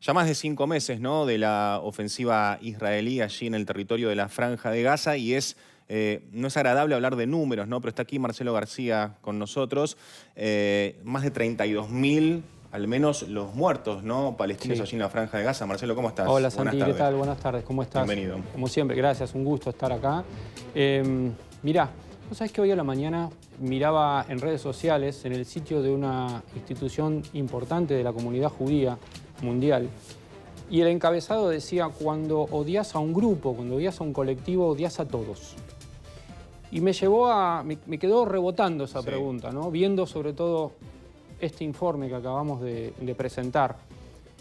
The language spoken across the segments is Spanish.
Ya más de 5 meses, ¿no?, de la ofensiva israelí allí en el territorio de la Franja de Gaza y no es agradable hablar de números, ¿no?, pero está aquí Marcelo García con nosotros. Más de 32.000, al menos, los muertos, ¿no?, palestinos Sí. allí en la Franja de Gaza. Marcelo, ¿cómo estás? Hola Buenas Santi, ¿qué tardes. tal? Buenas tardes, ¿cómo estás? Bienvenido. Como siempre, gracias, un gusto estar acá. Mirá, vos sabés que hoy a la mañana miraba en redes sociales, en el sitio de una institución importante de la comunidad judía mundial, y el encabezado decía: cuando odias a un grupo, cuando odias a un colectivo, odias a todos. Y me quedó rebotando esa pregunta, ¿no? Viendo sobre todo este informe que acabamos de presentar.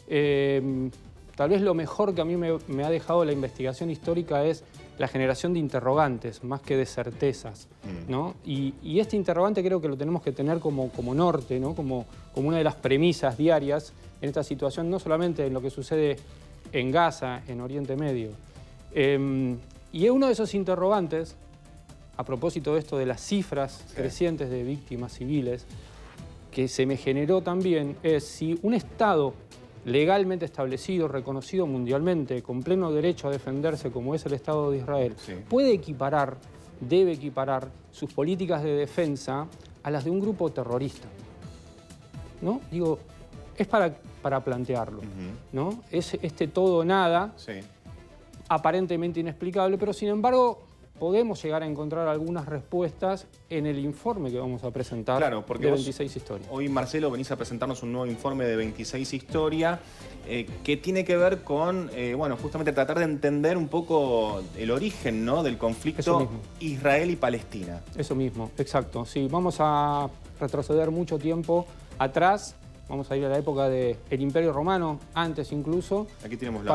Tal vez lo mejor que a mí me ha dejado la investigación histórica es la generación de interrogantes, más que de certezas, ¿no? Y este interrogante creo que lo tenemos que tener como norte, ¿no? Como una de las premisas diarias en esta situación, no solamente en lo que sucede en Gaza, en Oriente Medio. Y uno de esos interrogantes, a propósito de esto de las cifras crecientes de víctimas civiles, que se me generó también, es si un Estado legalmente establecido, reconocido mundialmente, con pleno derecho a defenderse como es el Estado de Israel, puede equiparar, debe equiparar sus políticas de defensa a las de un grupo terrorista, ¿no? Digo, es para plantearlo, ¿no? Es este todo o nada, aparentemente inexplicable, pero sin embargo podemos llegar a encontrar algunas respuestas en el informe que vamos a presentar, claro, porque de 26 historias. Hoy, Marcelo, venís a presentarnos un nuevo informe de 26 historias que tiene que ver con, bueno, justamente tratar de entender un poco el origen, ¿no?, del conflicto Israel y Palestina. Eso mismo, exacto. Sí, vamos a retroceder mucho tiempo atrás. Vamos a ir a la época del Imperio Romano, antes incluso. Aquí tenemos el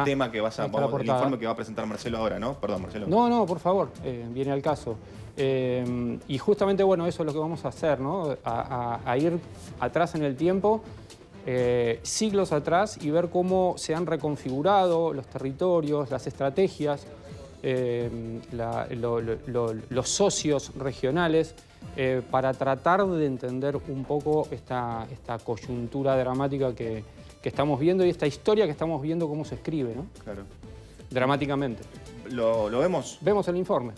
tema que el informe que va a presentar Marcelo ahora, ¿no? Perdón, Marcelo. No, por favor, viene al caso. Y justamente, bueno, eso es lo que vamos a hacer, ¿no? A ir atrás en el tiempo, siglos atrás, y ver cómo se han reconfigurado los territorios, las estrategias, los socios regionales, para tratar de entender un poco esta coyuntura dramática que estamos viendo y esta historia que estamos viendo cómo se escribe, ¿no? Claro. Dramáticamente. ¿Lo vemos? Vemos el informe.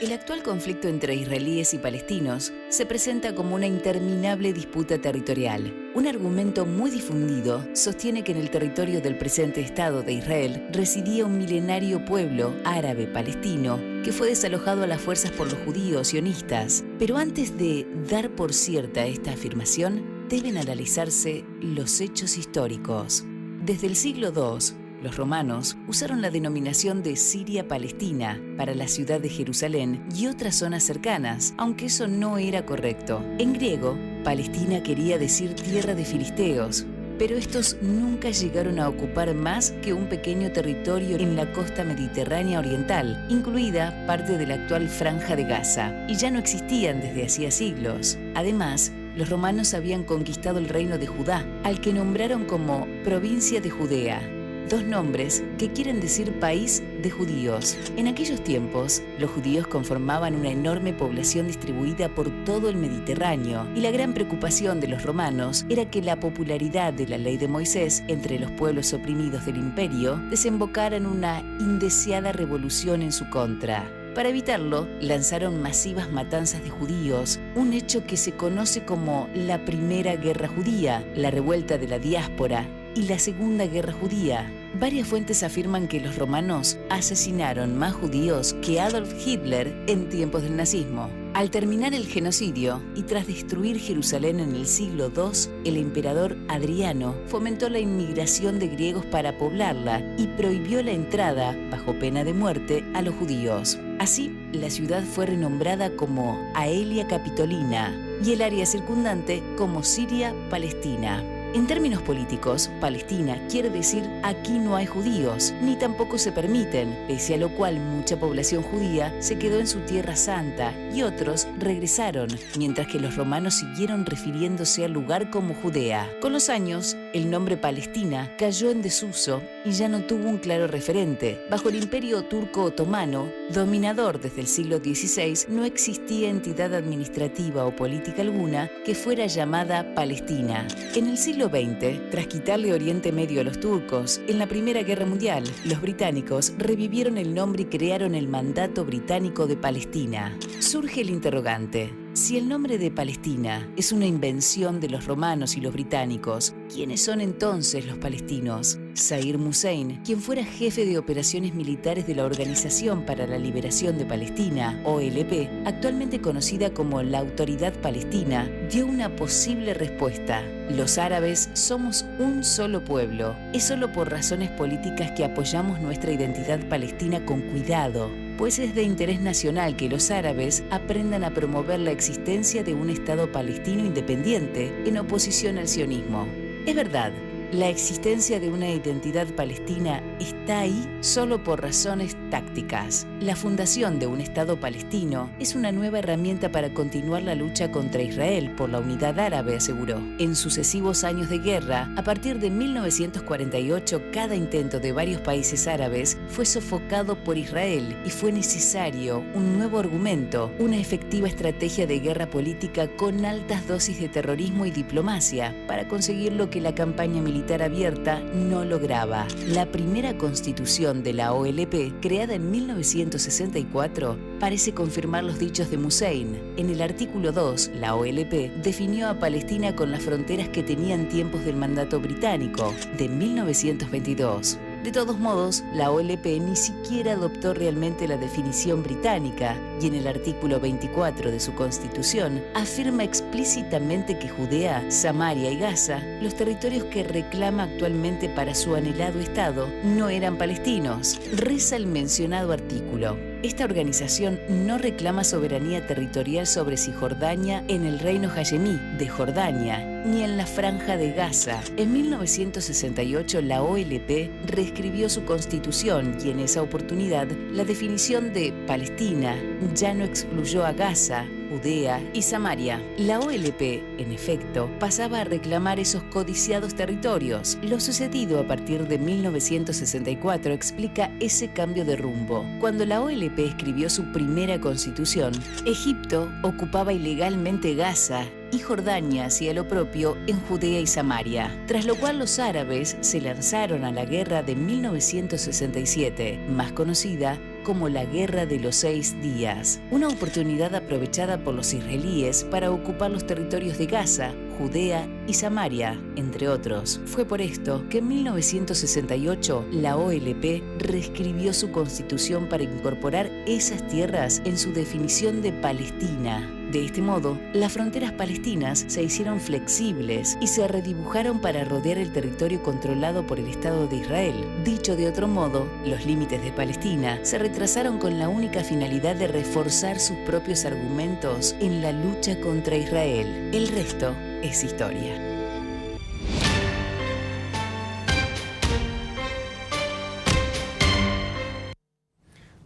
El actual conflicto entre israelíes y palestinos se presenta como una interminable disputa territorial. Un argumento muy difundido sostiene que en el territorio del presente Estado de Israel residía un milenario pueblo árabe palestino que fue desalojado a las fuerzas por los judíos sionistas. Pero antes de dar por cierta esta afirmación, deben analizarse los hechos históricos. Desde el siglo II, los romanos usaron la denominación de Siria-Palestina para la ciudad de Jerusalén y otras zonas cercanas, aunque eso no era correcto. En griego, Palestina quería decir tierra de filisteos, pero estos nunca llegaron a ocupar más que un pequeño territorio en la costa mediterránea oriental, incluida parte de la actual Franja de Gaza, y ya no existían desde hacía siglos. Además, los romanos habían conquistado el reino de Judá, al que nombraron como provincia de Judea. Dos nombres que quieren decir país de judíos. En aquellos tiempos, los judíos conformaban una enorme población distribuida por todo el Mediterráneo, y la gran preocupación de los romanos era que la popularidad de la ley de Moisés entre los pueblos oprimidos del imperio desembocara en una indeseada revolución en su contra. Para evitarlo, lanzaron masivas matanzas de judíos, un hecho que se conoce como la Primera Guerra Judía, la revuelta de la diáspora y la Segunda Guerra Judía. Varias fuentes afirman que los romanos asesinaron más judíos que Adolf Hitler en tiempos del nazismo. Al terminar el genocidio y tras destruir Jerusalén en el siglo II, el emperador Adriano fomentó la inmigración de griegos para poblarla y prohibió la entrada, bajo pena de muerte, a los judíos. Así, la ciudad fue renombrada como Aelia Capitolina y el área circundante como Siria-Palestina. En términos políticos, Palestina quiere decir aquí no hay judíos, ni tampoco se permiten, pese a lo cual mucha población judía se quedó en su tierra santa y otros regresaron, mientras que los romanos siguieron refiriéndose al lugar como Judea. Con los años, el nombre Palestina cayó en desuso y ya no tuvo un claro referente. Bajo el Imperio Turco Otomano, dominador desde el siglo XVI, no existía entidad administrativa o política alguna que fuera llamada Palestina. En el siglo XX, tras quitarle Oriente Medio a los turcos, en la Primera Guerra Mundial, los británicos revivieron el nombre y crearon el Mandato Británico de Palestina. Surge el interrogante: si el nombre de Palestina es una invención de los romanos y los británicos, ¿quiénes son entonces los palestinos? Saddam Hussein, quien fuera jefe de operaciones militares de la Organización para la Liberación de Palestina, OLP, actualmente conocida como la Autoridad Palestina, dio una posible respuesta: los árabes somos un solo pueblo. Es solo por razones políticas que apoyamos nuestra identidad palestina con cuidado, pues es de interés nacional que los árabes aprendan a promover la existencia de un Estado palestino independiente en oposición al sionismo. Es verdad, la existencia de una identidad palestina está ahí solo por razones tácticas. La fundación de un Estado palestino es una nueva herramienta para continuar la lucha contra Israel por la unidad árabe, aseguró. En sucesivos años de guerra, a partir de 1948, cada intento de varios países árabes fue sofocado por Israel y fue necesario un nuevo argumento, una efectiva estrategia de guerra política con altas dosis de terrorismo y diplomacia para conseguir lo que la campaña militar abierta no lograba. La primera constitución de la OLP, creada en 1964, parece confirmar los dichos de Hussein. En el artículo 2, la OLP definió a Palestina con las fronteras que tenían tiempos del mandato británico, de 1922. De todos modos, la OLP ni siquiera adoptó realmente la definición británica y en el artículo 24 de su constitución afirma explícitamente que Judea, Samaria y Gaza, los territorios que reclama actualmente para su anhelado Estado, no eran palestinos. Reza el mencionado artículo: esta organización no reclama soberanía territorial sobre Cisjordania en el reino hashemí de Jordania, ni en la Franja de Gaza. En 1968 la OLP reescribió su constitución y en esa oportunidad la definición de Palestina ya no excluyó a Gaza, Judea y Samaria. La OLP, en efecto, pasaba a reclamar esos codiciados territorios. Lo sucedido a partir de 1964 explica ese cambio de rumbo. Cuando la OLP escribió su primera constitución, Egipto ocupaba ilegalmente Gaza y Jordania hacía lo propio en Judea y Samaria, tras lo cual los árabes se lanzaron a la guerra de 1967, más conocida como la Guerra de los 6 Días, una oportunidad aprovechada por los israelíes para ocupar los territorios de Gaza, Judea y Samaria, entre otros. Fue por esto que en 1968 la OLP reescribió su constitución para incorporar esas tierras en su definición de Palestina. De este modo, las fronteras palestinas se hicieron flexibles y se redibujaron para rodear el territorio controlado por el Estado de Israel. Dicho de otro modo, los límites de Palestina se retrasaron con la única finalidad de reforzar sus propios argumentos en la lucha contra Israel. El resto es historia.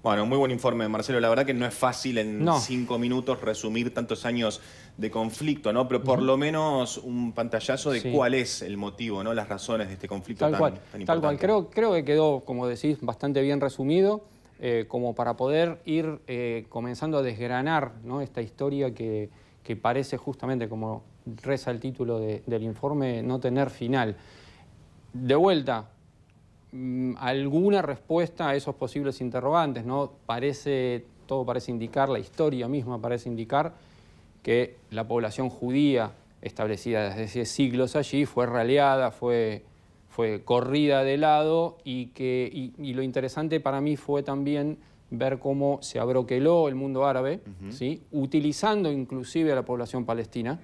Bueno, muy buen informe, Marcelo. La verdad que no es fácil en 5 minutos resumir tantos años de conflicto, ¿no? Pero por lo menos un pantallazo de cuál es el motivo, ¿no? Las razones de este conflicto tan importante. Tal cual. Creo que quedó, como decís, bastante bien resumido, como para poder ir comenzando a desgranar, ¿no? Esta historia que parece justamente, como reza el título del informe, no tener final. De vuelta, alguna respuesta a esos posibles interrogantes, ¿no? Todo parece indicar, la historia misma parece indicar que la población judía establecida desde hace siglos allí fue raleada, fue corrida de lado y lo interesante para mí fue también ver cómo se abroqueló el mundo árabe, ¿sí? Utilizando inclusive a la población palestina,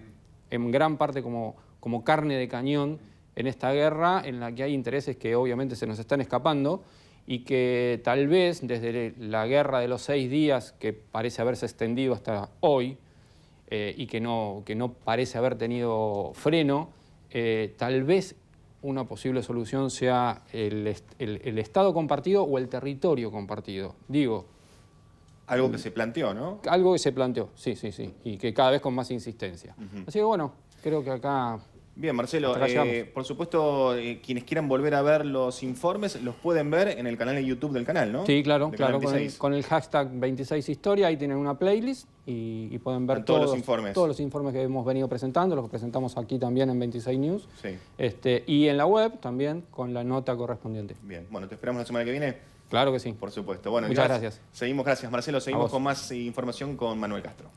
en gran parte como carne de cañón, en esta guerra en la que hay intereses que obviamente se nos están escapando y que tal vez desde la guerra de los 6 días, que parece haberse extendido hasta hoy y que no parece haber tenido freno, tal vez una posible solución sea el Estado compartido o el territorio compartido. Digo, algo que se planteó, ¿no? algo que se planteó, sí, y que cada vez con más insistencia. Así que bueno, creo que acá... Bien, Marcelo, hasta acá llegamos. por supuesto, quienes quieran volver a ver los informes, los pueden ver en el canal de YouTube del canal, ¿no? Sí, claro, Del canal con 26. el hashtag 26historia, ahí tienen una playlist y pueden ver Con todos los informes. Todos los informes que hemos venido presentando, los que presentamos aquí también en 26 News. Sí. Y en la web también con la nota correspondiente. Bien, bueno, te esperamos la semana que viene. Claro que sí. Por supuesto. Bueno, Muchas gracias. Seguimos, gracias Marcelo. Seguimos vos. con más información con Manuel Castro.